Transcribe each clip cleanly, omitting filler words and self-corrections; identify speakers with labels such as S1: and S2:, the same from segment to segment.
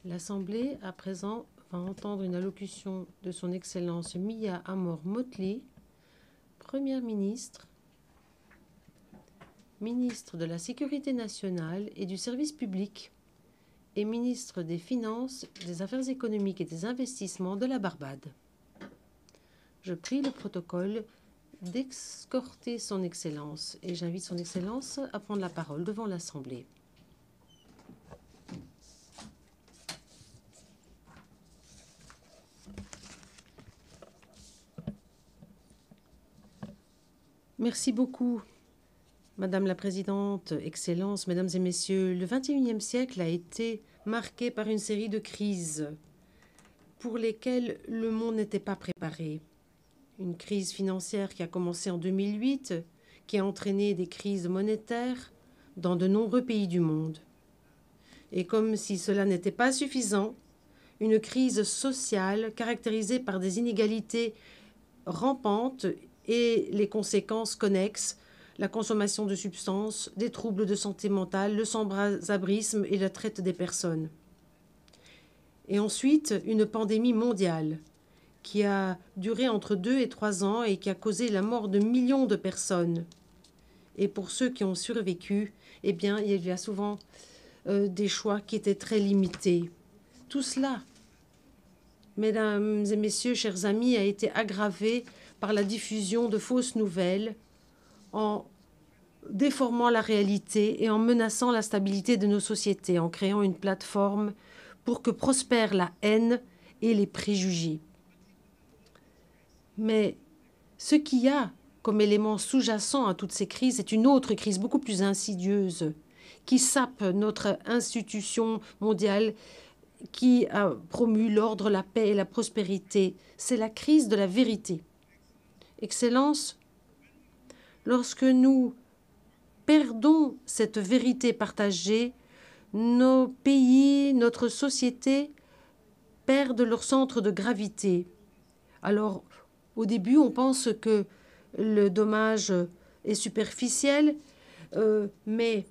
S1: L'Assemblée, à présent, va entendre une allocution de son Excellence Mia Amor-Motley, Première ministre, ministre de la Sécurité nationale et du Service public et ministre des Finances, des Affaires économiques et des Investissements de la Barbade. Je prie le protocole d'escorter son Excellence et j'invite son Excellence à prendre la parole devant l'Assemblée. Merci beaucoup, Madame la Présidente, Excellences, Mesdames et Messieurs. Le XXIe siècle a été marqué par une série de crises pour lesquelles le monde n'était pas préparé. Une crise financière qui a commencé en 2008, qui a entraîné des crises monétaires dans de nombreux pays du monde. Et comme si cela n'était pas suffisant, une crise sociale caractérisée par des inégalités rampantes et les conséquences connexes, la consommation de substances, des troubles de santé mentale, le sans-abrisme et la traite des personnes. Et ensuite, une pandémie mondiale qui a duré entre 2 et 3 ans et qui a causé la mort de millions de personnes. Et pour ceux qui ont survécu, eh bien, il y a souvent des choix qui étaient très limités. Tout cela, mesdames et messieurs, chers amis, a été aggravé par la diffusion de fausses nouvelles en déformant la réalité et en menaçant la stabilité de nos sociétés, en créant une plateforme pour que prospèrent la haine et les préjugés. Mais ce qu'il y a comme élément sous-jacent à toutes ces crises est une autre crise beaucoup plus insidieuse qui sape notre institution mondiale qui a promu l'ordre, la paix et la prospérité. C'est la crise de la vérité. Excellences, lorsque nous perdons cette vérité partagée, nos pays, notre société perdent leur centre de gravité. Alors, au début, on pense que le dommage est superficiel, mais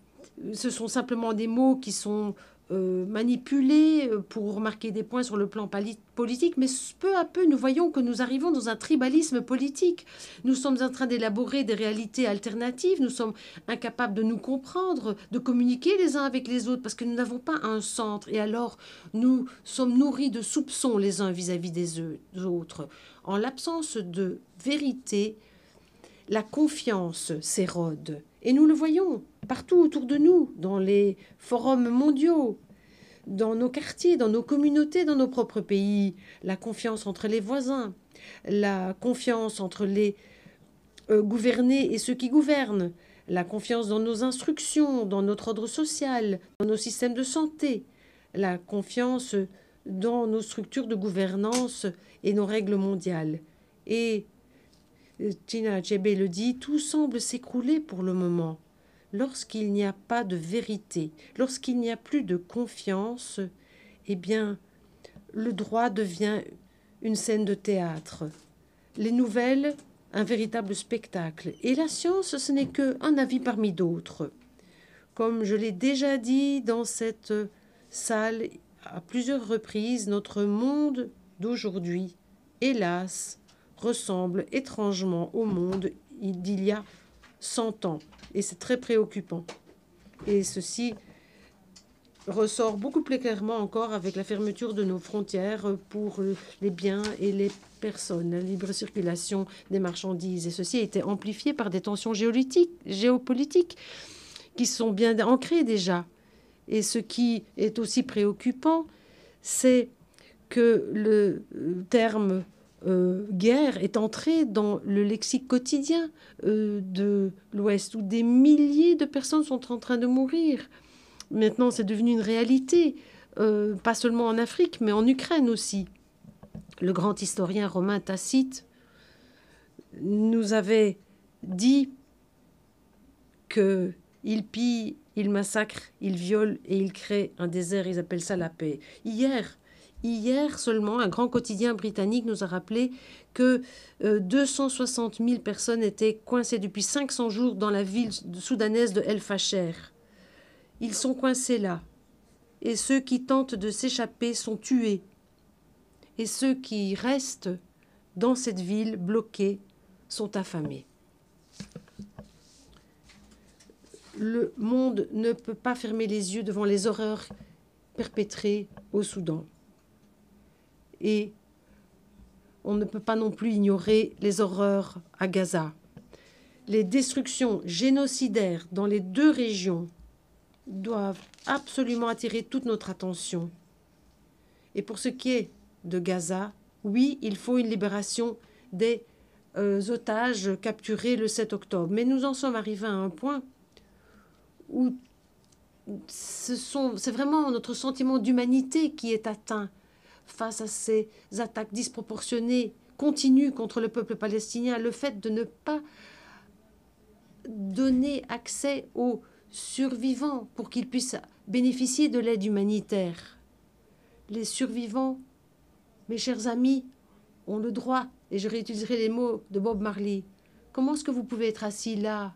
S1: ce sont simplement des mots qui sont manipulés pour marquer des points sur le plan politique, mais peu à peu, nous voyons que nous arrivons dans un tribalisme politique. Nous sommes en train d'élaborer des réalités alternatives, nous sommes incapables de nous comprendre, de communiquer les uns avec les autres, parce que nous n'avons pas un centre. Et alors, nous sommes nourris de soupçons les uns vis-à-vis des autres. En l'absence de vérité, la confiance s'érode. Et nous le voyons partout autour de nous, dans les forums mondiaux, dans nos quartiers, dans nos communautés, dans nos propres pays. La confiance entre les voisins, la confiance entre les gouvernés et ceux qui gouvernent, la confiance dans nos instructions, dans notre ordre social, dans nos systèmes de santé, la confiance dans nos structures de gouvernance et nos règles mondiales. Et Tina Achebe le dit, tout semble s'écrouler pour le moment. Lorsqu'il n'y a pas de vérité, lorsqu'il n'y a plus de confiance, eh bien, le droit devient une scène de théâtre. Les nouvelles, un véritable spectacle. Et la science, ce n'est qu'un avis parmi d'autres. Comme je l'ai déjà dit dans cette salle à plusieurs reprises, notre monde d'aujourd'hui, hélas, ressemble étrangement au monde d'il y a 100 ans. Et c'est très préoccupant. Et ceci ressort beaucoup plus clairement encore avec la fermeture de nos frontières pour les biens et les personnes, la libre circulation des marchandises. Et ceci a été amplifié par des tensions géopolitiques qui sont bien ancrées déjà. Et ce qui est aussi préoccupant, c'est que le terme guerre est entrée dans le lexique quotidien de l'Ouest, où des milliers de personnes sont en train de mourir. Maintenant, c'est devenu une réalité, pas seulement en Afrique, mais en Ukraine aussi. Le grand historien romain Tacite nous avait dit qu'il pille, il massacre, il viole et il crée un désert. Ils appellent ça la paix. Hier seulement, un grand quotidien britannique nous a rappelé que 260 000 personnes étaient coincées depuis 500 jours dans la ville soudanaise de El Fasher. Ils sont coincés là. et ceux qui tentent de s'échapper sont tués. Et ceux qui restent dans cette ville bloqués sont affamés. Le monde ne peut pas fermer les yeux devant les horreurs perpétrées au Soudan. Et on ne peut pas non plus ignorer les horreurs à Gaza. Les destructions génocidaires dans les deux régions doivent absolument attirer toute notre attention. Et pour ce qui est de Gaza, oui, il faut une libération des otages capturés le 7 octobre. Mais nous en sommes arrivés à un point où c'est vraiment notre sentiment d'humanité qui est atteint face à ces attaques disproportionnées, continues contre le peuple palestinien. Le fait de ne pas donner accès aux survivants pour qu'ils puissent bénéficier de l'aide humanitaire. Les survivants, mes chers amis, ont le droit, et je réutiliserai les mots de Bob Marley. Comment est-ce que vous pouvez être assis là,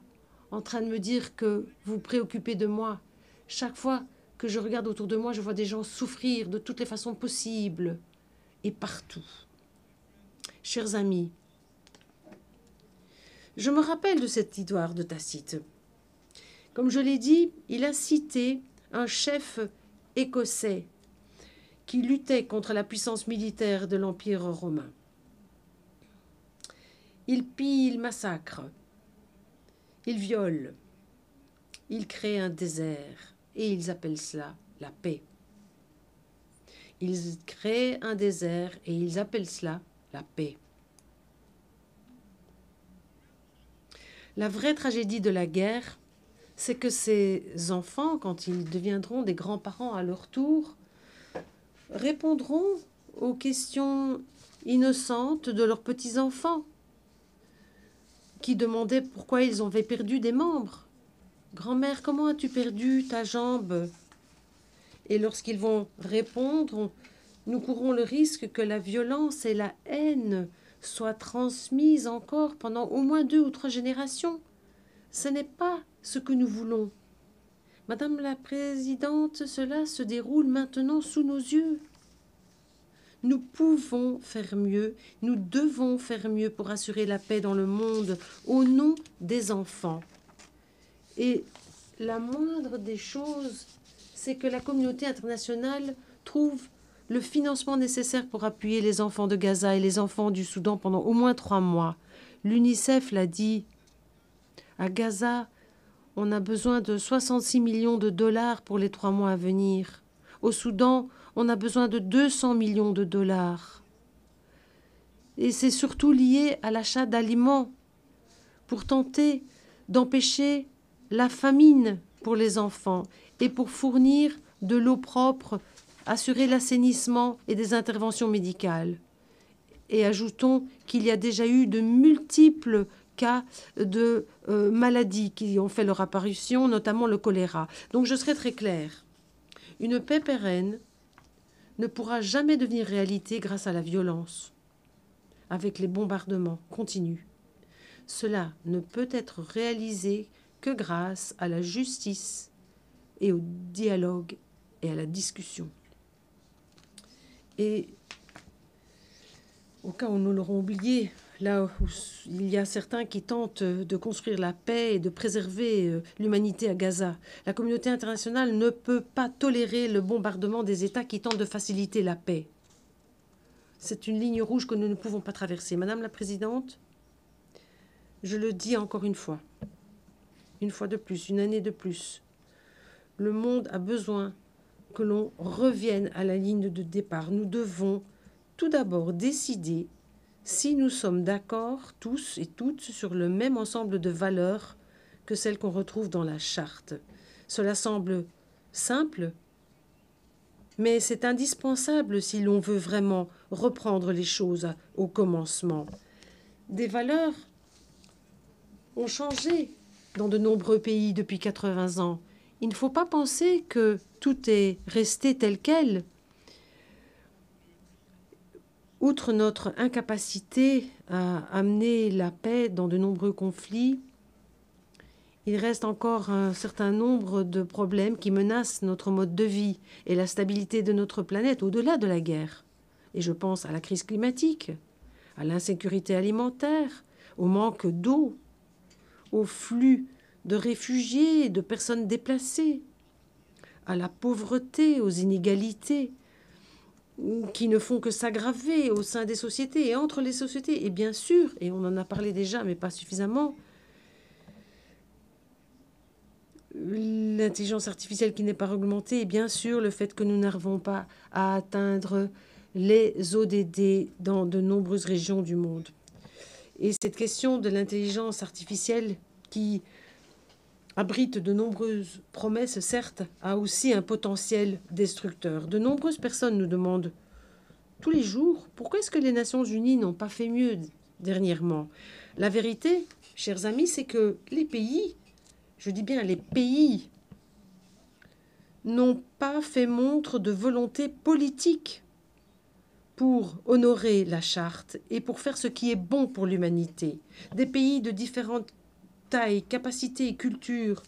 S1: en train de me dire que vous vous préoccupez de moi? Chaque fois que je regarde autour de moi, je vois des gens souffrir de toutes les façons possibles et partout. Chers amis, je me rappelle de cette histoire de Tacite. Comme je l'ai dit, il a cité un chef écossais qui luttait contre la puissance militaire de l'Empire romain. Il pille, il massacre, il viole, il crée un désert et ils appellent cela la paix. Ils créent un désert et ils appellent cela la paix. La vraie tragédie de la guerre, c'est que ces enfants, quand ils deviendront des grands-parents à leur tour, répondront aux questions innocentes de leurs petits-enfants qui demandaient pourquoi ils avaient perdu des membres. « Grand-mère, comment as-tu perdu ta jambe ?» Et lorsqu'ils vont répondre, nous courons le risque que la violence et la haine soient transmises encore pendant au moins 2 ou 3 générations. Ce n'est pas ce que nous voulons. Madame la Présidente, cela se déroule maintenant sous nos yeux. Nous pouvons faire mieux, nous devons faire mieux pour assurer la paix dans le monde au nom des enfants. Et la moindre des choses, c'est que la communauté internationale trouve le financement nécessaire pour appuyer les enfants de Gaza et les enfants du Soudan pendant au moins 3 mois. L'UNICEF l'a dit, à Gaza, on a besoin de 66 millions de dollars pour les 3 mois à venir. Au Soudan, on a besoin de 200 millions de dollars. Et c'est surtout lié à l'achat d'aliments pour tenter d'empêcher la famine pour les enfants et pour fournir de l'eau propre, assurer l'assainissement et des interventions médicales. Et ajoutons qu'il y a déjà eu de multiples cas de maladies qui ont fait leur apparition, notamment le choléra. Donc je serai très claire. Une paix pérenne ne pourra jamais devenir réalité grâce à la violence, avec les bombardements continus. Cela ne peut être réalisé que grâce à la justice et au dialogue et à la discussion. Et au cas où nous l'aurons oublié, là où il y a certains qui tentent de construire la paix et de préserver l'humanité à Gaza, la communauté internationale ne peut pas tolérer le bombardement des États qui tentent de faciliter la paix. C'est une ligne rouge que nous ne pouvons pas traverser. Madame la Présidente, je le dis encore une fois de plus, une année de plus, le monde a besoin que l'on revienne à la ligne de départ. Nous devons tout d'abord décider si nous sommes d'accord tous et toutes sur le même ensemble de valeurs que celles qu'on retrouve dans la charte. Cela semble simple, mais c'est indispensable si l'on veut vraiment reprendre les choses au commencement. Des valeurs ont changé dans de nombreux pays depuis 80 ans. Il ne faut pas penser que tout est resté tel quel. Outre notre incapacité à amener la paix dans de nombreux conflits, il reste encore un certain nombre de problèmes qui menacent notre mode de vie et la stabilité de notre planète au-delà de la guerre. Et je pense à la crise climatique, à l'insécurité alimentaire, au manque d'eau, au flux de réfugiés et de personnes déplacées, à la pauvreté, aux inégalités qui ne font que s'aggraver au sein des sociétés et entre les sociétés. Et bien sûr, et on en a parlé déjà, mais pas suffisamment, l'intelligence artificielle qui n'est pas réglementée et bien sûr le fait que nous n'arrivons pas à atteindre les ODD dans de nombreuses régions du monde. Et cette question de l'intelligence artificielle qui abrite de nombreuses promesses, certes, a aussi un potentiel destructeur. De nombreuses personnes nous demandent tous les jours pourquoi est-ce que les Nations Unies n'ont pas fait mieux dernièrement. La vérité, chers amis, c'est que les pays, je dis bien les pays, n'ont pas fait montre de volonté politique pour honorer la charte et pour faire ce qui est bon pour l'humanité. Des pays de différentes tailles, capacités et cultures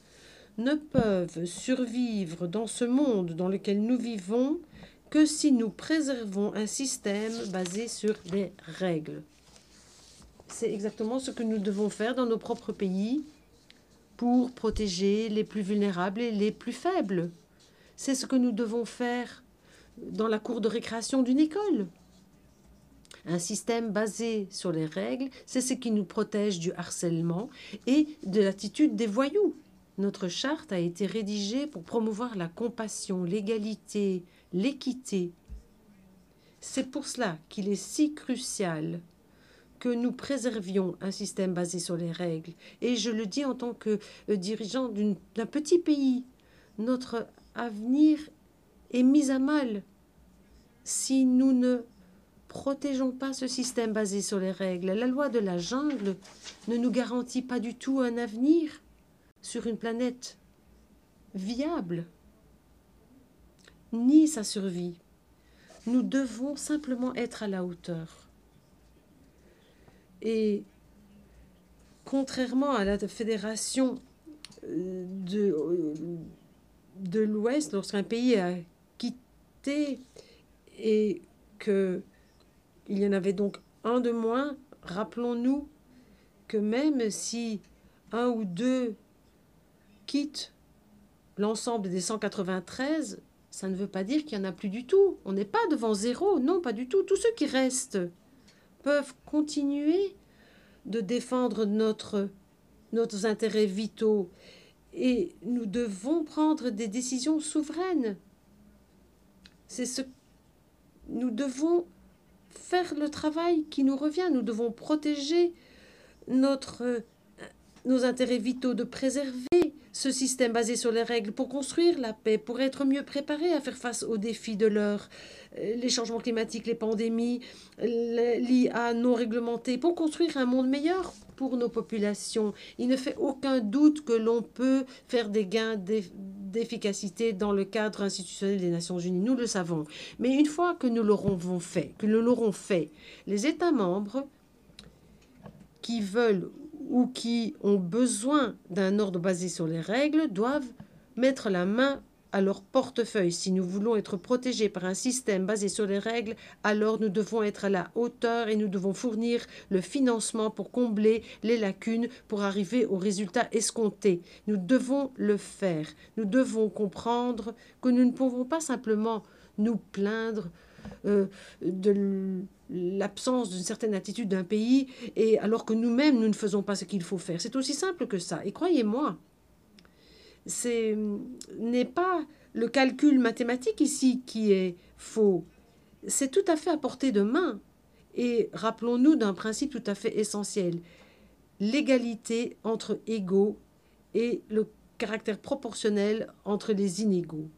S1: ne peuvent survivre dans ce monde dans lequel nous vivons que si nous préservons un système basé sur des règles. C'est exactement ce que nous devons faire dans nos propres pays pour protéger les plus vulnérables et les plus faibles. C'est ce que nous devons faire dans la cour de récréation d'une école. Un système basé sur les règles, c'est ce qui nous protège du harcèlement et de l'attitude des voyous. Notre charte a été rédigée pour promouvoir la compassion, l'égalité, l'équité. C'est pour cela qu'il est si crucial que nous préservions un système basé sur les règles. Et je le dis en tant que dirigeant d'un petit pays. Notre avenir est mis à mal si nous ne protégeons pas ce système basé sur les règles. La loi de la jungle ne nous garantit pas du tout un avenir sur une planète viable, ni sa survie. Nous devons simplement être à la hauteur. Et contrairement à la fédération de l'Ouest, lorsqu'un pays a quitté et qu'il y en avait donc un de moins, rappelons-nous que même si un ou deux quittent l'ensemble des 193, ça ne veut pas dire qu'il n'y en a plus du tout. On n'est pas devant zéro, non, pas du tout. Tous ceux qui restent peuvent continuer de défendre nos intérêts vitaux. Et nous devons prendre des décisions souveraines. Nous devons faire le travail qui nous revient. Nous devons protéger nos intérêts vitaux, de préserver ce système basé sur les règles pour construire la paix, pour être mieux préparés à faire face aux défis de l'heure, les changements climatiques, les pandémies, l'IA non réglementée, pour construire un monde meilleur pour nos populations. Il ne fait aucun doute que l'on peut faire des gains d'efficacité dans le cadre institutionnel des Nations Unies. Nous le savons. Mais une fois que nous l'aurons fait, les États membres qui veulent ou qui ont besoin d'un ordre basé sur les règles doivent mettre la main à leur portefeuille. Si nous voulons être protégés par un système basé sur les règles, alors nous devons être à la hauteur et nous devons fournir le financement pour combler les lacunes, pour arriver aux résultats escomptés. Nous devons le faire. Nous devons comprendre que nous ne pouvons pas simplement nous plaindre de l'absence d'une certaine attitude d'un pays, et alors que nous-mêmes, nous ne faisons pas ce qu'il faut faire. C'est aussi simple que ça. Et croyez-moi, ce n'est pas le calcul mathématique ici qui est faux. C'est tout à fait à portée de main. Et rappelons-nous d'un principe tout à fait essentiel. L'égalité entre égaux et le caractère proportionnel entre les inégaux.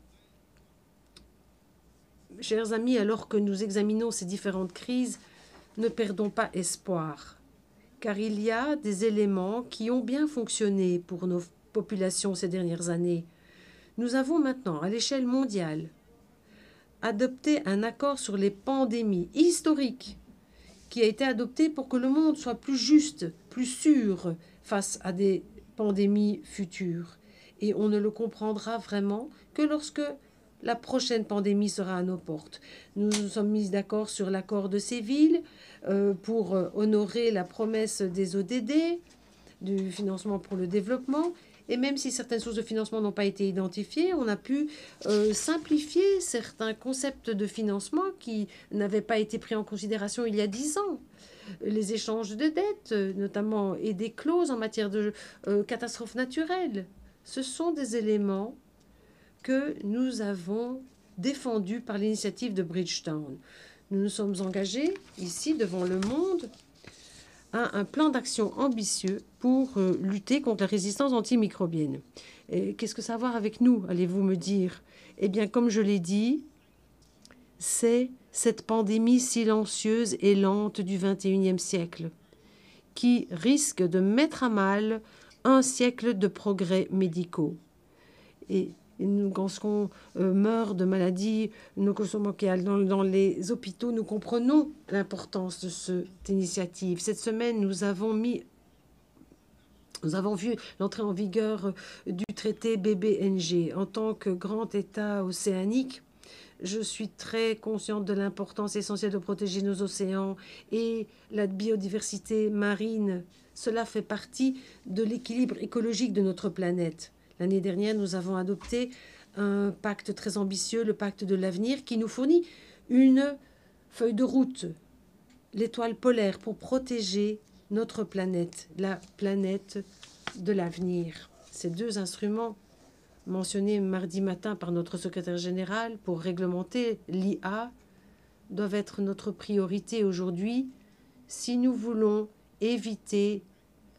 S1: Chers amis, alors que nous examinons ces différentes crises, ne perdons pas espoir, car il y a des éléments qui ont bien fonctionné pour nos populations ces dernières années. Nous avons maintenant, à l'échelle mondiale, adopté un accord sur les pandémies historique qui a été adopté pour que le monde soit plus juste, plus sûr face à des pandémie future. Et on ne le comprendra vraiment que lorsque la prochaine pandémie sera à nos portes. Nous nous sommes mis d'accord sur l'accord de Séville pour honorer la promesse des ODD, du financement pour le développement. Et même si certaines sources de financement n'ont pas été identifiées, on a pu simplifier certains concepts de financement qui n'avaient pas été pris en considération il y a 10 ans. Les échanges de dettes, notamment, et des clauses en matière de catastrophes naturelles. Ce sont des éléments que nous avons défendus par l'initiative de Bridgetown. Nous nous sommes engagés ici devant le monde à un plan d'action ambitieux pour lutter contre la résistance antimicrobienne. Qu'est-ce que ça a à voir avec nous, allez-vous me dire? Eh bien, comme je l'ai dit, c'est cette pandémie silencieuse et lente du XXIe siècle qui risque de mettre à mal un siècle de progrès médicaux. Et lorsqu'on meurt de maladies nosocomiales dans les hôpitaux, nous comprenons l'importance de cette initiative. Cette semaine, nous avons vu l'entrée en vigueur du traité BBNG. En tant que grand État océanique, je suis très consciente de l'importance essentielle de protéger nos océans et la biodiversité marine. Cela fait partie de l'équilibre écologique de notre planète. L'année dernière, nous avons adopté un pacte très ambitieux, le pacte de l'avenir, qui nous fournit une feuille de route, l'étoile polaire, pour protéger notre planète, la planète de l'avenir. Ces deux instruments mentionnés mardi matin par notre secrétaire général pour réglementer l'IA doivent être notre priorité aujourd'hui si nous voulons éviter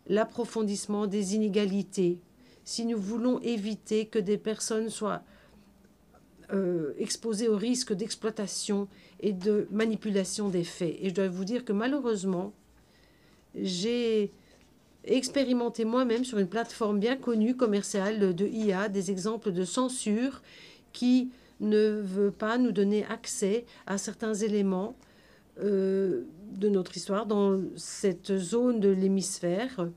S1: l'approfondissement des inégalités, si nous voulons éviter que des personnes soient exposées au risque d'exploitation et de manipulation des faits. Et je dois vous dire que malheureusement, j'ai expérimenté moi-même sur une plateforme bien connue commerciale de IA des exemples de censure qui ne veut pas nous donner accès à certains éléments de notre histoire dans cette zone de l'hémisphère,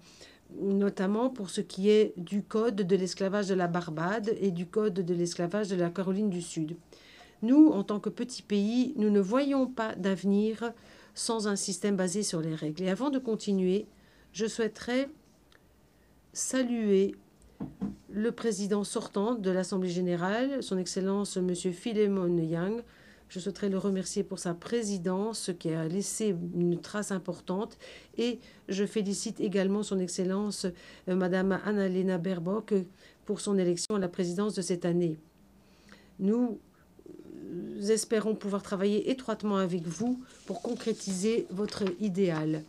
S1: notamment pour ce qui est du code de l'esclavage de la Barbade et du code de l'esclavage de la Caroline du Sud. Nous, en tant que petit pays, nous ne voyons pas d'avenir sans un système basé sur les règles. Et avant de continuer, je souhaiterais saluer le président sortant de l'Assemblée générale, son Excellence M. Philemon Yang. Je souhaiterais le remercier pour sa présidence qui a laissé une trace importante. Et je félicite également son Excellence Madame Annalena Baerbock pour son élection à la présidence de cette année. Nous espérons pouvoir travailler étroitement avec vous pour concrétiser votre idéal.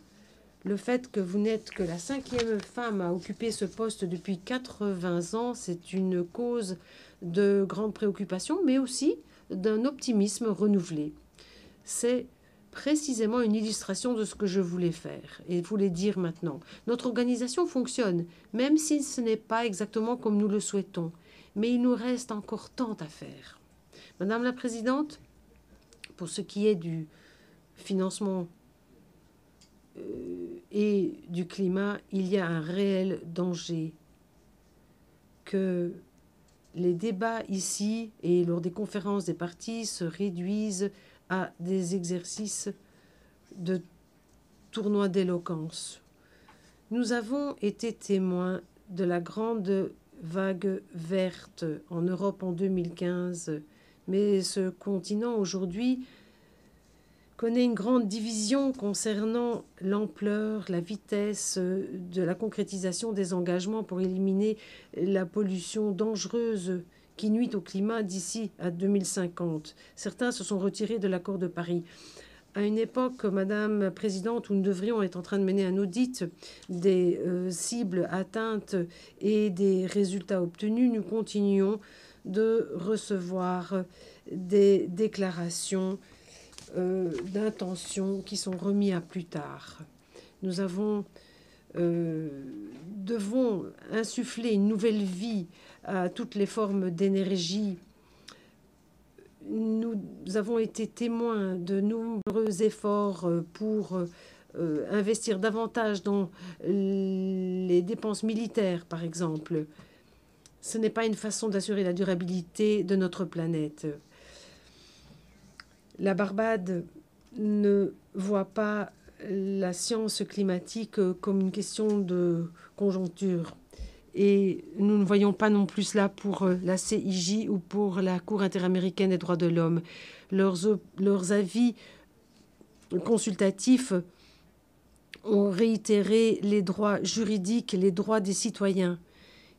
S1: Le fait que vous n'êtes que la 5e femme à occuper ce poste depuis 80 ans, c'est une cause de grande préoccupation, mais aussi d'un optimisme renouvelé. C'est précisément une illustration de ce que je voulais faire et voulais dire maintenant. Notre organisation fonctionne, même si ce n'est pas exactement comme nous le souhaitons, mais il nous reste encore tant à faire. Madame la Présidente, pour ce qui est du financement et du climat, il y a un réel danger que les débats ici et lors des conférences des partis se réduisent à des exercices de tournois d'éloquence. Nous avons été témoins de la grande vague verte en Europe en 2015, mais ce continent aujourd'hui connaît une grande division concernant l'ampleur, la vitesse de la concrétisation des engagements pour éliminer la pollution dangereuse qui nuit au climat d'ici à 2050. Certains se sont retirés de l'accord de Paris. À une époque, Madame la Présidente, où nous devrions être en train de mener un audit des cibles atteintes et des résultats obtenus, nous continuons de recevoir des déclarations d'intention qui sont remis à plus tard. Nous devons insuffler une nouvelle vie à toutes les formes d'énergie. Nous avons été témoins de nombreux efforts pour investir davantage dans les dépenses militaires, par exemple. Ce n'est pas une façon d'assurer la durabilité de notre planète. La Barbade ne voit pas la science climatique comme une question de conjoncture. Et nous ne voyons pas non plus cela pour la CIJ ou pour la Cour interaméricaine des droits de l'homme. Leurs avis consultatifs ont réitéré les droits juridiques, les droits des citoyens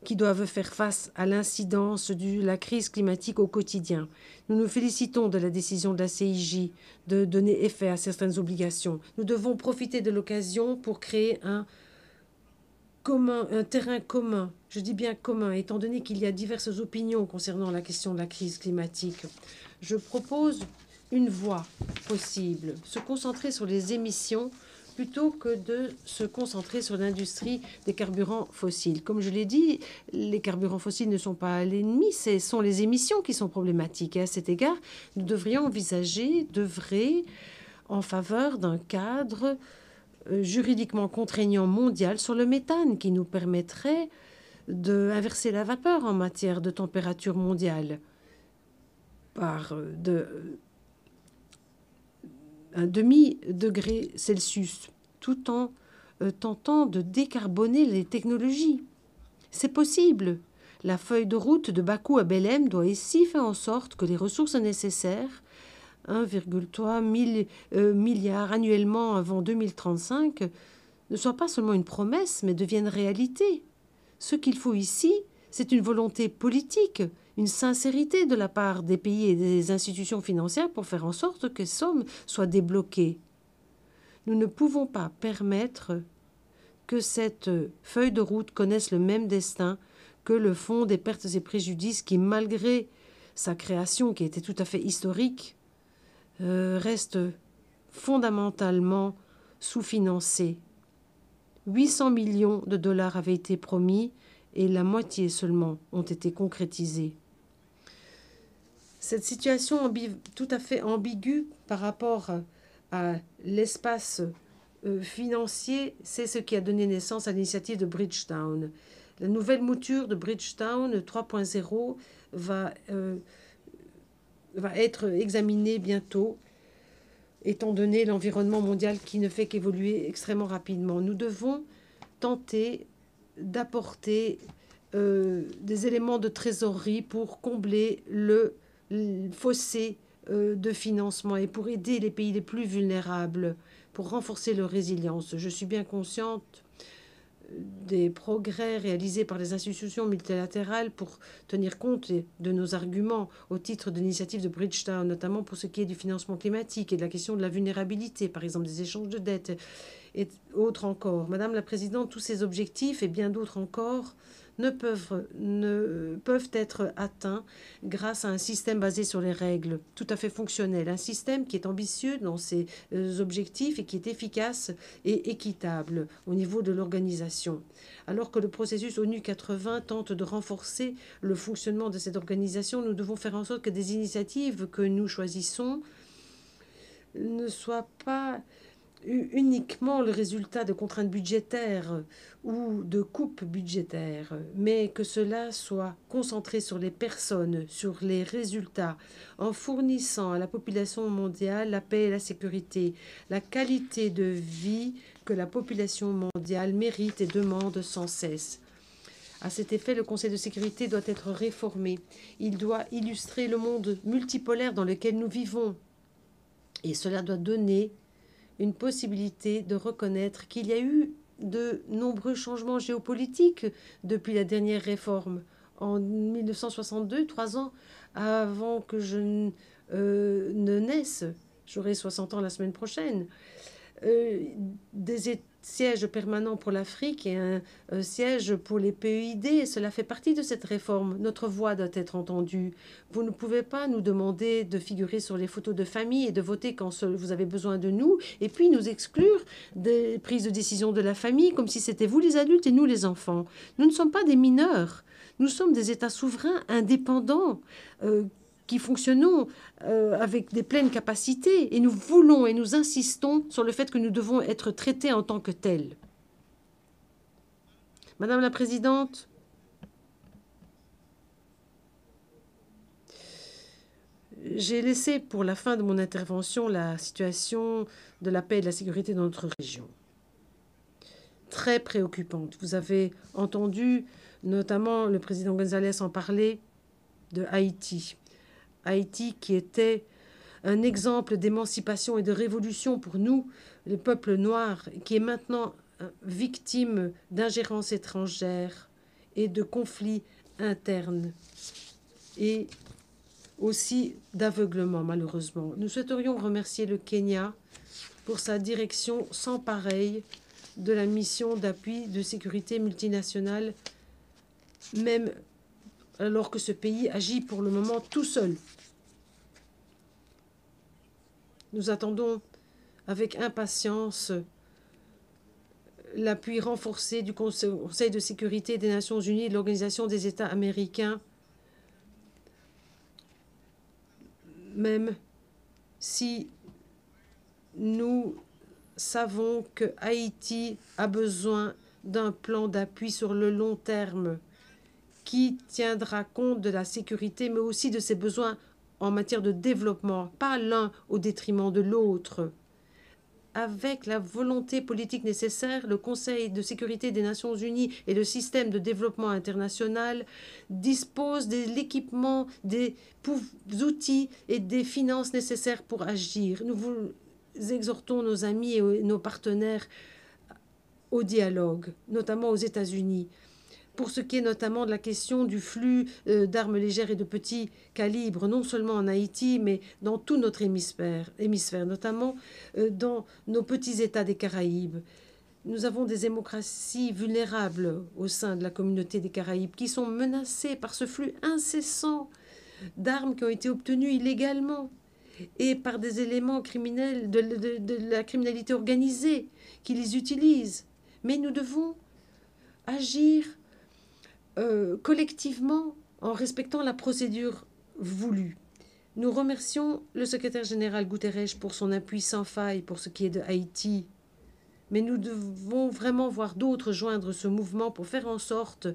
S1: qui doivent faire face à l'incidence de la crise climatique au quotidien. Nous nous félicitons de la décision de la CIJ de donner effet à certaines obligations. Nous devons profiter de l'occasion pour créer un terrain commun. Je dis bien commun, étant donné qu'il y a diverses opinions concernant la question de la crise climatique. Je propose une voie possible, se concentrer sur les émissions plutôt que de se concentrer sur l'industrie des carburants fossiles. Comme je l'ai dit, les carburants fossiles ne sont pas l'ennemi, ce sont les émissions qui sont problématiques. Et à cet égard, nous devrions envisager d'œuvrer en faveur d'un cadre juridiquement contraignant mondial sur le méthane qui nous permettrait d'inverser la vapeur en matière de température mondiale par un demi-degré Celsius, tout en tentant de décarboner les technologies. C'est possible. La feuille de route de Bakou à Belém doit ici faire en sorte que les ressources nécessaires, 1,3 milliard annuellement avant 2035, ne soient pas seulement une promesse, mais deviennent réalité. Ce qu'il faut ici, c'est une volonté politique, une sincérité de la part des pays et des institutions financières pour faire en sorte que ces sommes soient débloquées. Nous ne pouvons pas permettre que cette feuille de route connaisse le même destin que le Fonds des pertes et préjudices qui, malgré sa création qui était tout à fait historique, reste fondamentalement sous-financé. 800 millions de dollars avaient été promis et la moitié seulement ont été concrétisés. Cette situation tout à fait ambiguë par rapport à l'espace financier, c'est ce qui a donné naissance à l'initiative de Bridgetown. La nouvelle mouture de Bridgetown 3.0 va être examinée bientôt, étant donné l'environnement mondial qui ne fait qu'évoluer extrêmement rapidement. Nous devons tenter d'apporter des éléments de trésorerie pour combler le fossé de financement et pour aider les pays les plus vulnérables, pour renforcer leur résilience. Je suis bien consciente des progrès réalisés par les institutions multilatérales pour tenir compte de nos arguments au titre de l'initiative de Bridgetown, notamment pour ce qui est du financement climatique et de la question de la vulnérabilité, par exemple des échanges de dettes et autres encore. Madame la Présidente, tous ces objectifs et bien d'autres encore ne peuvent être atteints grâce à un système basé sur les règles, tout à fait fonctionnel, un système qui est ambitieux dans ses objectifs et qui est efficace et équitable au niveau de l'organisation. Alors que le processus ONU 80 tente de renforcer le fonctionnement de cette organisation, nous devons faire en sorte que des initiatives que nous choisissons ne soient pas uniquement le résultat de contraintes budgétaires ou de coupes budgétaires, mais que cela soit concentré sur les personnes, sur les résultats, en fournissant à la population mondiale la paix et la sécurité, la qualité de vie que la population mondiale mérite et demande sans cesse. À cet effet, le Conseil de sécurité doit être réformé. Il doit illustrer le monde multipolaire dans lequel nous vivons. Et cela doit donner une possibilité de reconnaître qu'il y a eu de nombreux changements géopolitiques depuis la dernière réforme. En 1962, 3 ans avant que je ne naisse, j'aurai 60 ans la semaine prochaine, des sièges permanents pour l'Afrique et un siège pour les PEID. Cela fait partie de cette réforme. Notre voix doit être entendue. Vous ne pouvez pas nous demander de figurer sur les photos de famille et de voter quand vous avez besoin de nous, et puis nous exclure des prises de décision de la famille comme si c'était vous les adultes et nous les enfants. Nous ne sommes pas des mineurs. Nous sommes des États souverains indépendants qui fonctionnons avec des pleines capacités et nous voulons et nous insistons sur le fait que nous devons être traités en tant que tels. Madame la Présidente, j'ai laissé pour la fin de mon intervention la situation de la paix et de la sécurité dans notre région. Très préoccupante. Vous avez entendu notamment le président González en parler de Haïti. Haïti qui était un exemple d'émancipation et de révolution pour nous, le peuple noir, qui est maintenant victime d'ingérences étrangères et de conflits internes et aussi d'aveuglement, malheureusement. Nous souhaiterions remercier le Kenya pour sa direction sans pareille de la mission d'appui de sécurité multinationale, même alors que ce pays agit pour le moment tout seul. Nous attendons avec impatience l'appui renforcé du Conseil de sécurité des Nations Unies et de l'Organisation des États américains, même si nous savons que Haïti a besoin d'un plan d'appui sur le long terme qui tiendra compte de la sécurité, mais aussi de ses besoins en matière de développement, pas l'un au détriment de l'autre. Avec la volonté politique nécessaire, le Conseil de sécurité des Nations Unies et le système de développement international disposent de l'équipement, des outils et des finances nécessaires pour agir. Nous vous exhortons nos amis et nos partenaires au dialogue, notamment aux États-Unis, pour ce qui est notamment de la question du flux d'armes légères et de petits calibres, non seulement en Haïti, mais dans tout notre hémisphère notamment dans nos petits États des Caraïbes. Nous avons des démocraties vulnérables au sein de la communauté des Caraïbes qui sont menacées par ce flux incessant d'armes qui ont été obtenues illégalement et par des éléments criminels de la criminalité organisée qui les utilisent. Mais nous devons agir collectivement en respectant la procédure voulue. Nous remercions le secrétaire général Guterres pour son appui sans faille pour ce qui est de Haïti. Mais nous devons vraiment voir d'autres joindre ce mouvement pour faire en sorte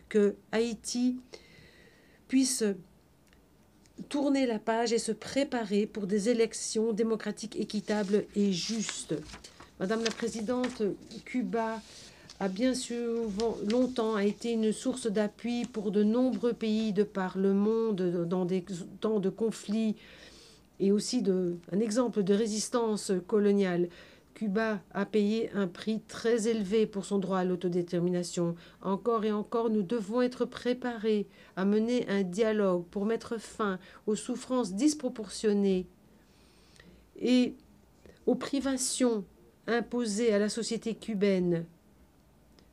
S1: que Haïti puisse tourner la page et se préparer pour des élections démocratiques équitables et justes. Madame la Présidente, Cuba a bien souvent longtemps été une source d'appui pour de nombreux pays de par le monde dans des temps de conflits et aussi un exemple de résistance coloniale. Cuba a payé un prix très élevé pour son droit à l'autodétermination. Encore et encore, nous devons être préparés à mener un dialogue pour mettre fin aux souffrances disproportionnées et aux privations imposées à la société cubaine,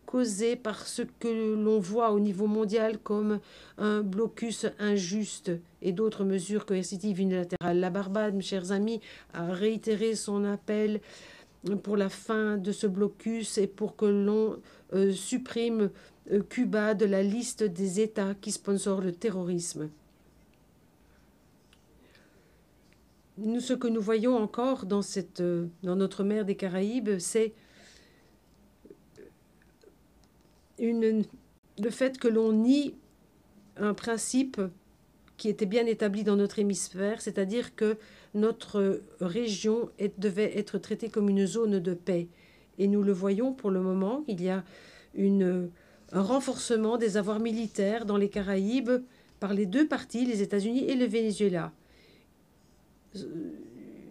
S1: causées par ce que l'on voit au niveau mondial comme un blocus injuste et d'autres mesures coercitives unilatérales. La Barbade, mes chers amis, a réitéré son appel pour la fin de ce blocus et pour que l'on supprime Cuba de la liste des États qui sponsorent le terrorisme. Ce que nous voyons encore dans notre mer des Caraïbes, c'est le fait que l'on nie un principe qui était bien établi dans notre hémisphère, c'est-à-dire que notre région devait être traitée comme une zone de paix. Et nous le voyons pour le moment, il y a un renforcement des avoirs militaires dans les Caraïbes par les deux parties, les États-Unis et le Venezuela.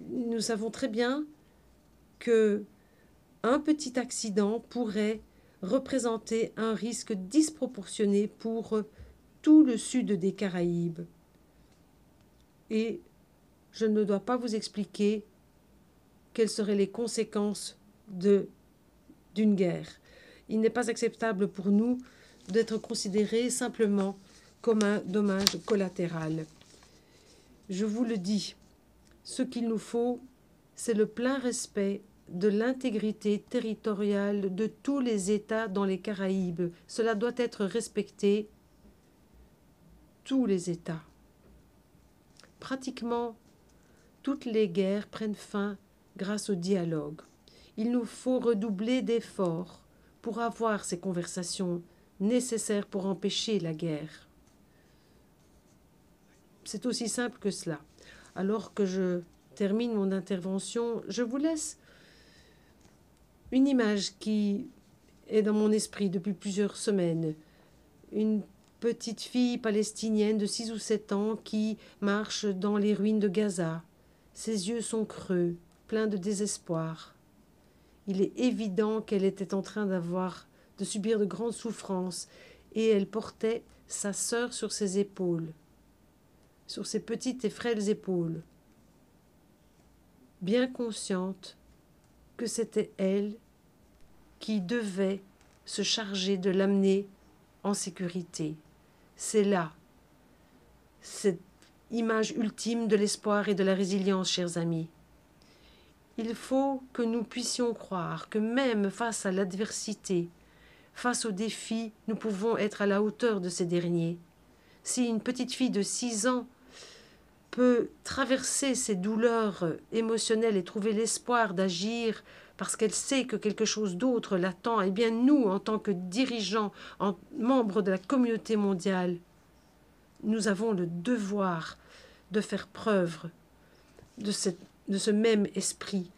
S1: Nous savons très bien qu'un petit accident pourrait représenter un risque disproportionné pour tout le sud des Caraïbes. Et je ne dois pas vous expliquer quelles seraient les conséquences d'une guerre. Il n'est pas acceptable pour nous d'être considérés simplement comme un dommage collatéral. Je vous le dis, ce qu'il nous faut, c'est le plein respect de l'intégrité territoriale de tous les États dans les Caraïbes. Cela doit être respecté, tous les États. Pratiquement toutes les guerres prennent fin grâce au dialogue. Il nous faut redoubler d'efforts pour avoir ces conversations nécessaires pour empêcher la guerre. C'est aussi simple que cela. Alors que je termine mon intervention, je vous laisse une image qui est dans mon esprit depuis plusieurs semaines. Une petite fille palestinienne de 6 ou 7 ans qui marche dans les ruines de Gaza. Ses yeux sont creux, pleins de désespoir. Il est évident qu'elle était en train de subir de grandes souffrances, et elle portait sa sœur sur ses épaules, sur ses petites et frêles épaules, bien consciente que c'était elle qui devait se charger de l'amener en sécurité. C'est là cette image ultime de l'espoir et de la résilience, chers amis. Il faut que nous puissions croire que même face à l'adversité, face aux défis, nous pouvons être à la hauteur de ces derniers. Si une petite fille de 6 ans peut traverser ces douleurs émotionnelles et trouver l'espoir d'agir parce qu'elle sait que quelque chose d'autre l'attend, eh bien nous, en tant que dirigeants, membres de la communauté mondiale, nous avons le devoir de faire preuve de ce même esprit.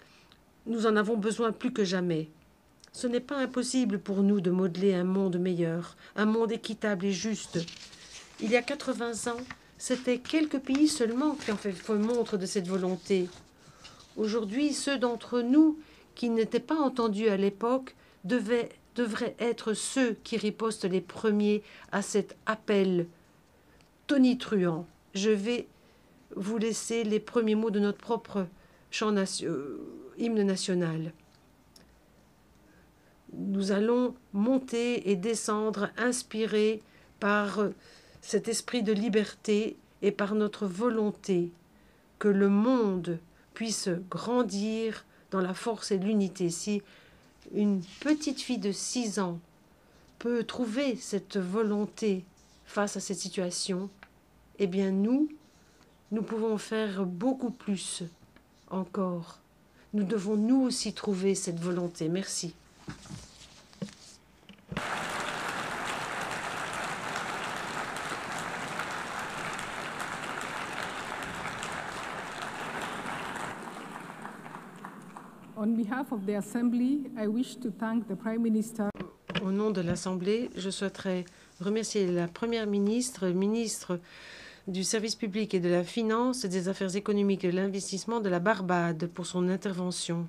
S1: Nous en avons besoin plus que jamais. Ce n'est pas impossible pour nous de modeler un monde meilleur, un monde équitable et juste. Il y a 80 ans, c'était quelques pays seulement qui ont fait montre de cette volonté. Aujourd'hui, ceux d'entre nous qui n'étaient pas entendus à l'époque devraient être ceux qui ripostent les premiers à cet appel tonitruant. Je vais vous laisser les premiers mots de notre propre hymne national. Nous allons monter et descendre, inspirés par cet esprit de liberté et par notre volonté que le monde puisse grandir dans la force et l'unité. Si une petite fille de 6 ans peut trouver cette volonté face à cette situation, eh bien nous pouvons faire beaucoup plus encore. Nous devons nous aussi trouver cette volonté. Merci.
S2: On behalf of the Assembly, I wish to thank the Prime Minister.
S1: Au nom de l'Assemblée, je souhaiterais remercier la Première ministre, le ministre du Service public et de la Finance, des Affaires économiques et de l'investissement de la Barbade pour son intervention.